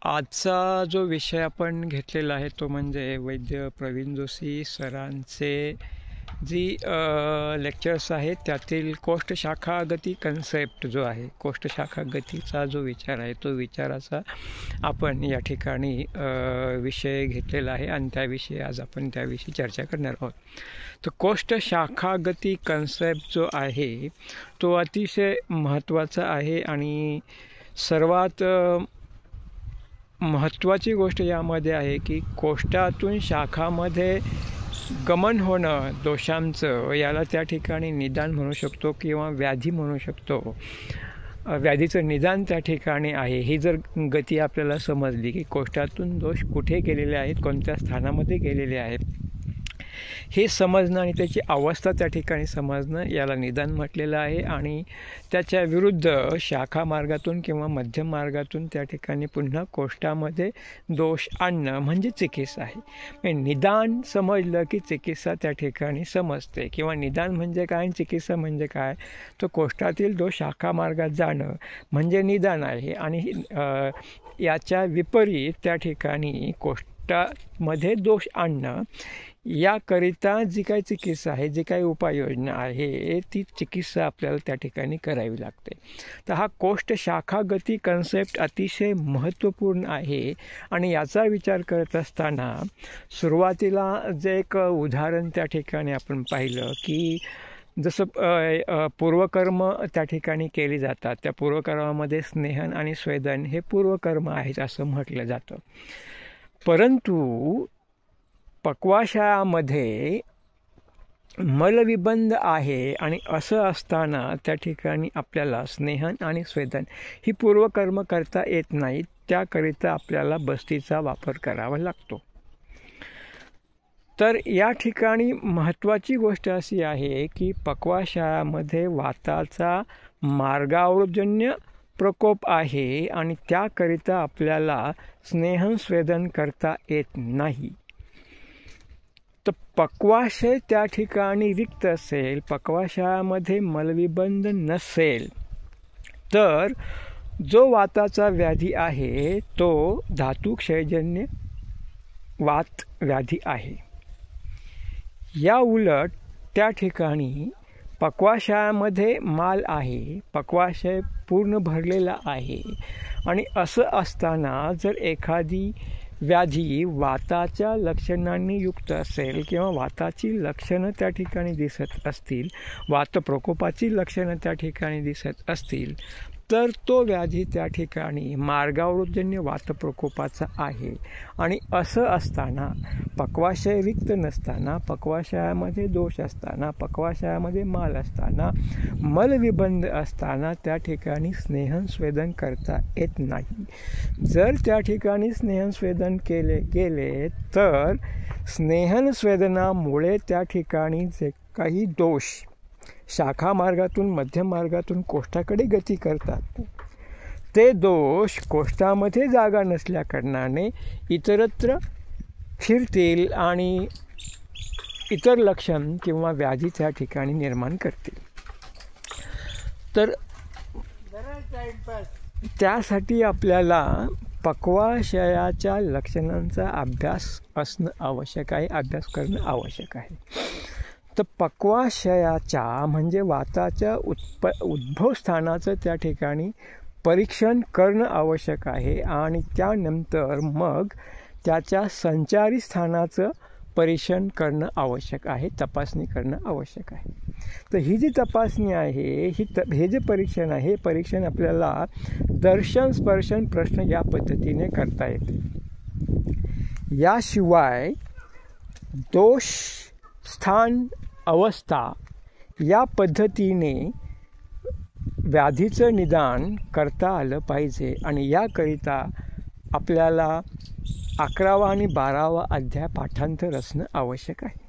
आजचा जो विषय आपण घेतलेला आहे तो म्हणजे वैद्य प्रवीण जोशी सरांचे जी लेक्चर्स आहेत त्यातील कोष्ठशाखागती कन्सेप्ट जो आहे, कोष्ठशाखागतीचा जो विचार आहे तो विचाराचा आपण या ठिकाणी विषय घेतलेला आहे आणि त्याविषयी आज आपण त्याविषयी चर्चा करणार आहोत. तर कोष्ठशाखागती कन्सेप्ट जो आहे तो अतिशय महत्त्वाचा आहे आणि सर्वात महत्त्वाची गोष्ट यामध्ये आहे की कोष्ठातून शाखामध्ये गमन होणं दोषांचं, याला त्या ठिकाणी निदान म्हणू शकतो किंवा व्याधी म्हणू शकतो. व्याधीचं निदान त्या ठिकाणी आहे. ही जर गती आपल्याला समजली की कोष्ठातून दोष कुठे गेलेले आहेत, कोणत्या स्थानामध्ये गेलेले आहेत, हे समजणं आणि त्याची अवस्था त्या ठिकाणी समजणं याला निदान म्हटलेलं आहे. आणि त्याच्या विरुद्ध शाखा मार्गातून किंवा मध्यम मार्गातून त्या ठिकाणी पुन्हा कोष्ठामध्ये दोष आणणं म्हणजे चिकित्सा आहे. निदान समजलं की चिकित्सा त्या ठिकाणी समजते. किंवा निदान म्हणजे काय आणि चिकित्सा म्हणजे काय, तर कोष्ठातील दोष शाखा मार्गात जाणं म्हणजे निदान आहे. आणि याच्या विपरीत त्या ठिकाणी कोष्ठामध्ये दोष आणणं याकरिता जी काही चिकित्सा आहे, जी काही उपाययोजना आहे, ती चिकित्सा आपल्याला त्या ठिकाणी करावी लागते. तर हा कोष्ठशाखागती कन्सेप्ट अतिशय महत्त्वपूर्ण आहे. आणि याचा विचार करत असताना सुरुवातीला जे एक उदाहरण त्या ठिकाणी आपण पाहिलं की जसं पूर्वकर्म त्या ठिकाणी केली जातात, त्या पूर्वकर्मामध्ये स्नेहन आणि स्वेदन हे पूर्वकर्म आहेत असं म्हटलं जातं. परंतु पक्वाशयामध्ये मलविबंध आहे आणि असं असताना त्या ठिकाणी आपल्याला स्नेहन आणि स्वेदन ही पूर्वकर्म करता येत नाहीत. त्याकरिता आपल्याला बस्तीचा वापर करावा लागतो. तर या ठिकाणी महत्त्वाची गोष्ट अशी आहे की पक्वाशयामध्ये वाताचा मार्गावरजन्य प्रकोप आहे आणि त्याकरिता आपल्याला स्नेहन स्वेदन करता येत नाही. तर पक्वाशय त्या ठिकाणी रिक्त असेल, पक्वाशयामध्ये मलविबंध नसेल, तर जो वाताचा व्याधी आहे तो धातुक्षयजन्य वात व्याधी आहे. या उलट त्या ठिकाणी पक्वाशयामध्ये माल आहे, पक्वाशय पूर्ण भरलेला आहे आणि असं असताना जर एखादी व्याधी वाताच्या लक्षणांनी युक्त असेल किंवा वाताची लक्षणं त्या ठिकाणी दिसत असतील, वातप्रकोपाची लक्षणं त्या ठिकाणी दिसत असतील, तर तो व्याधी त्या ठिकाणी मार्गावरजन्य वातप्रकोपाचा आहे. आणि असं असताना पक्वाशय रिक्त नसताना, पक्वाशयामध्ये दोष असताना, पक्वाशयामध्ये माल असताना, मलविबंध असताना त्या ठिकाणी स्नेहन स्वेदन करता येत नाही. जर त्या ठिकाणी स्नेहन स्वेदन केले गेले तर स्नेहन स्वेदनामुळे त्या ठिकाणी जे काही दोष शाखा मार्गातून मध्यम मार्गातून कोष्ठाकडे गती करतात, ते दोष कोष्ठामध्ये जागा नसल्याकारणाने इतरत्र फिरतील आणि इतर लक्षण किंवा व्याधी त्या ठिकाणी निर्माण करतील. तर त्यासाठी आपल्याला पक्वाशयाच्या लक्षणांचा अभ्यास असणं आवश्यक आहे, अभ्यास करणं आवश्यक आहे. तर पक्वाशयाच्या म्हणजे वाताच्या उद्भवस्थानाचं त्या ठिकाणी परीक्षण करणं आवश्यक आहे आणि त्यानंतर मग त्याच्या संचारी स्थानाचं परीक्षण करणं आवश्यक आहे, तपासणी करणं आवश्यक आहे. तर ही जी तपासणी आहे, हे जे परीक्षण आहे, परीक्षण आपल्याला दर्शन स्पर्शन प्रश्न या पद्धतीने करता येते. याशिवाय दोष स्थान अवस्था या पद्धतीने व्याधीचं निदान करता आलं पाहिजे. आणि याकरिता आपल्याला 11वा आणि 12वा अध्याय पाठांतर असणं आवश्यक आहे.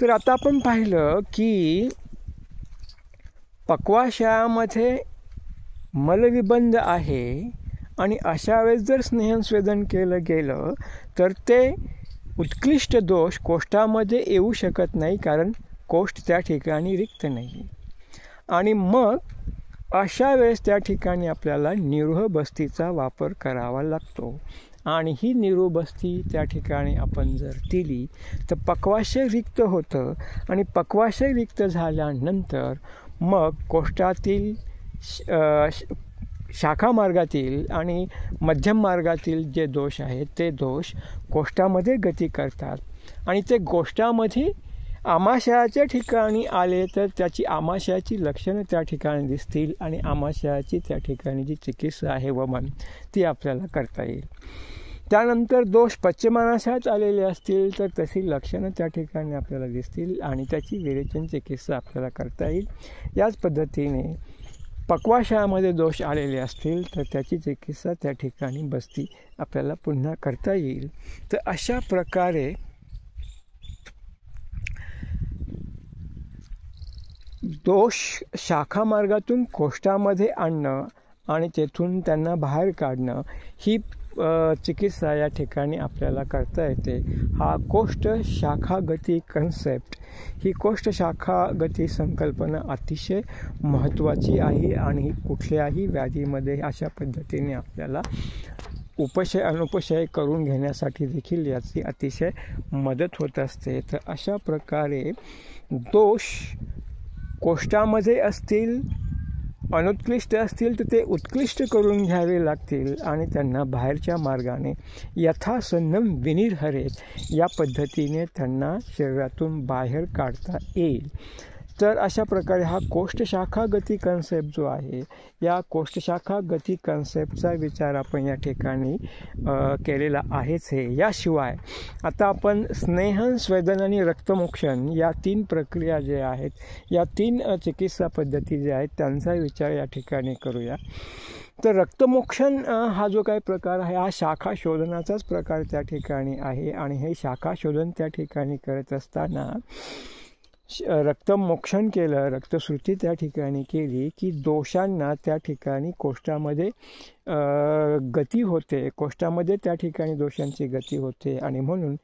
तर आता आपण पाहिलं की पक्वाशयामध्ये मलविबंध आहे आणि अशा वेळेस जर स्नेहन स्वेदन केलं गेलं तर ते उत्कृष्ट दोष कोष्ठामध्ये येऊ शकत नाही, कारण कोष्ठ त्या ठिकाणी रिक्त नाही. आणि मग अशा वेळेस त्या ठिकाणी आपल्याला निरोह बस्तीचा वापर करावा लागतो आणि ही निरोह बस्ती त्या ठिकाणी आपण जर दिली तर पक्वाशय रिक्त होतं आणि पक्वाशय रिक्त झाल्यानंतर मग कोष्टातील शाखा मार्गातील आणि मध्यम मार्गातील जे दोष आहेत ते दोष कोष्टामध्ये गती करतात आणि ते कोष्टामध्ये आमाशयाच्या ठिकाणी आले तर त्याची आमाशयाची लक्षणं त्या ठिकाणी दिसतील आणि आमाशयाची त्या ठिकाणी जी चिकित्सा आहे वमन ती आपल्याला करता येईल. त्यानंतर दोष पश्चिमानाशयात आलेले असतील तर तशी लक्षणं त्या ठिकाणी आपल्याला दिसतील आणि त्याची विरेचन चिकित्सा आपल्याला करता येईल. याच पद्धतीने पक्वाशयामध्ये दोष आलेले असतील तर त्याची चिकित्सा त्या ठिकाणी बस्ती आपल्याला पुन्हा करता येईल. तर अशा प्रकारे दोष शाखा मार्गातून कोष्टामध्ये आणणं आणि तेथून त्यांना बाहेर काढणं ही चिकित्सा या ठिकाणी आपल्याला करता येते. हा कोष्ट शाखा गती कन्सेप्ट ही कोष्ट शाखा गती संकल्पना अतिशय महत्त्वाची आहे आणि कुठल्याही व्याधीमध्ये अशा पद्धतीने आपल्याला उपशय अनुपशय करून घेण्यासाठी देखील याची अतिशय मदत होत असते. तर अशा प्रकारे दोष कोष्टामध्ये असतील अनुत्कृष्ट असतील तर ते उत्कृष्ट करून घ्यावे लागतील आणि त्यांना बाहेरच्या मार्गाने यथासन्नम विनिर्हरेत या पद्धतीने त्यांना शरीरातून बाहेर काढता येईल. तर अशा प्रकारे हा कोष्टशाखा गती कन्सेप्ट जो आहे या कोष्टशाखा गती कन्सेप्टचा विचार आपण या ठिकाणी केलेला आहेच आहे. याशिवाय आता आपण स्नेहन स्वेदन आणि रक्तमोक्षण या 3 प्रक्रिया जे आहेत या 3 चिकित्सा पद्धती ज्या आहेत त्यांचा विचार या ठिकाणी करूया. तर रक्तमोक्षण हा जो काही प्रकार आहे हा शाखा शोधनाचाच प्रकार त्या ठिकाणी आहे आणि हे शाखा शोधन त्या ठिकाणी करत असताना रक्तमोक्षण केलं रक्तश्रुती त्या ठिकाणी केली की दोषांना त्या ठिकाणी कोष्टामध्ये गती होते कोष्टामध्ये त्या ठिकाणी दोषांची गती होते आणि म्हणून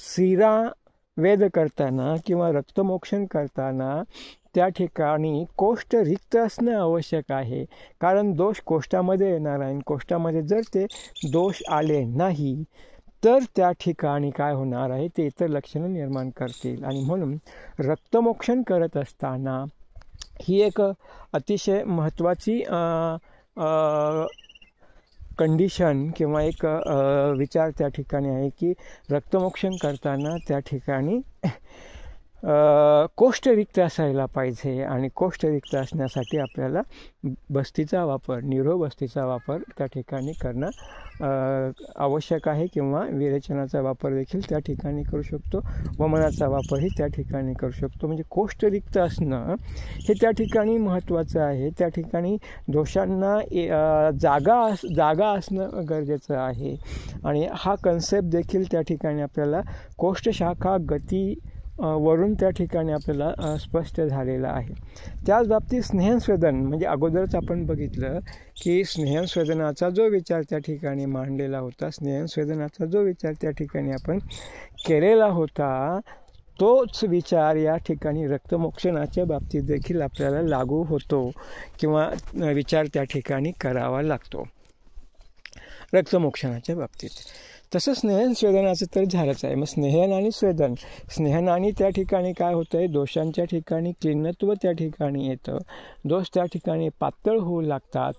शिरा वेद करताना किंवा रक्तमोक्षण करताना त्या ठिकाणी कोष्ट रिक्त असणं आवश्यक आहे. कारण दोष कोष्टामध्ये येणार आहे. कोष्टामध्ये जर ते दोष आले नाही तर त्या ठिकाणी काय होणार आहे ते इतर लक्षणं निर्माण करतील आणि म्हणून रक्तमोक्षण करत असताना ही एक अतिशय महत्त्वाची कंडिशन किंवा एक विचार त्या ठिकाणी आहे की रक्तमोक्षण करताना त्या ठिकाणी कोष्टरिक्त असायला पाहिजे आणि कोष्टरिक्त असण्यासाठी आपल्याला बस्तीचा वापर निरोह बस्तीचा वापर त्या ठिकाणी करणं आवश्यक आहे किंवा विरेचनाचा वापर देखील त्या ठिकाणी करू शकतो वमनाचा वापरही त्या ठिकाणी करू शकतो. म्हणजे कोष्टरिक्त असणं हे त्या ठिकाणी महत्त्वाचं आहे. त्या ठिकाणी दोषांना जागा असणं गरजेचं आहे आणि हा कन्सेप्ट देखील त्या ठिकाणी आपल्याला कोष्टशाखा गती वरून त्या ठिकाणी आपल्याला स्पष्ट झालेलं आहे. त्याच बाबतीत स्नेहस्वेदन म्हणजे अगोदरच आपण बघितलं की स्नेहस्वेदनाचा जो विचार त्या ठिकाणी मांडलेला होता स्नेहस्वेदनाचा जो विचार त्या ठिकाणी आपण केलेला होता तोच विचार या ठिकाणी रक्तमोक्षणाच्या बाबतीत देखील आपल्याला लागू होतो किंवा विचार त्या ठिकाणी करावा लागतो रक्तमोक्षणाच्या बाबतीत. तसं स्नेहन स्वेदनाचं तर झालंच आहे. मग स्नेहन आणि स्वेदन स्नेहनाने त्या ठिकाणी काय होतं आहे दोषांच्या ठिकाणी क्लीनत्व त्या ठिकाणी येतं दोष त्या ठिकाणी पातळ होऊ लागतात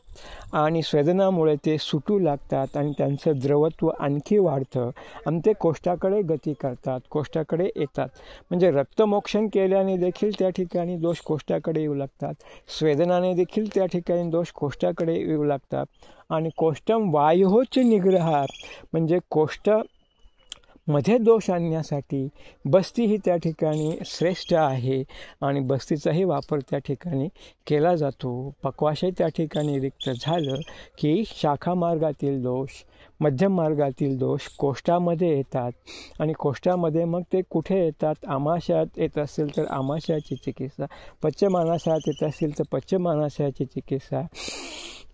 आणि स्वेदनामुळे ते सुटू लागतात आणि त्यांचं द्रवत्व आणखी वाढतं आणि ते कोष्टाकडे गती करतात कोष्टाकडे येतात. म्हणजे रक्तमोक्षण केल्याने देखील त्या ठिकाणी दोष कोष्टाकडे येऊ लागतात स्वेदनाने देखील त्या ठिकाणी दोष कोष्टाकडे येऊ लागतात आणि कोष्टम वायोच निग्रहात म्हणजे कोष्टमध्ये दोष आणण्यासाठी बस्ती ही त्या ठिकाणी श्रेष्ठ आहे आणि बस्तीचाही वापर त्या ठिकाणी केला जातो. पक्वाशय त्या ठिकाणी रिक्त झालं की शाखा मार्गातील दोष मध्यम मार्गातील दोष कोष्टामध्ये येतात आणि कोष्टामध्ये मग ते कुठे येतात आमाशयात येत असेल तर आमाशयाची चिकित्सा पश्चिमानाशयात येत असेल तर पश्चिमानाशयाची चिकित्सा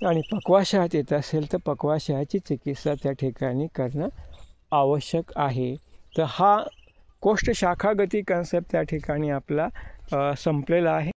आणि पक्वाशयात येत असेल तर पक्वाशयाची चिकित्सा त्या ठिकाणी करणं आवश्यक आहे. तर हा कोष्ट शाखागती कन्सेप्ट त्या ठिकाणी आपला संपलेला आहे.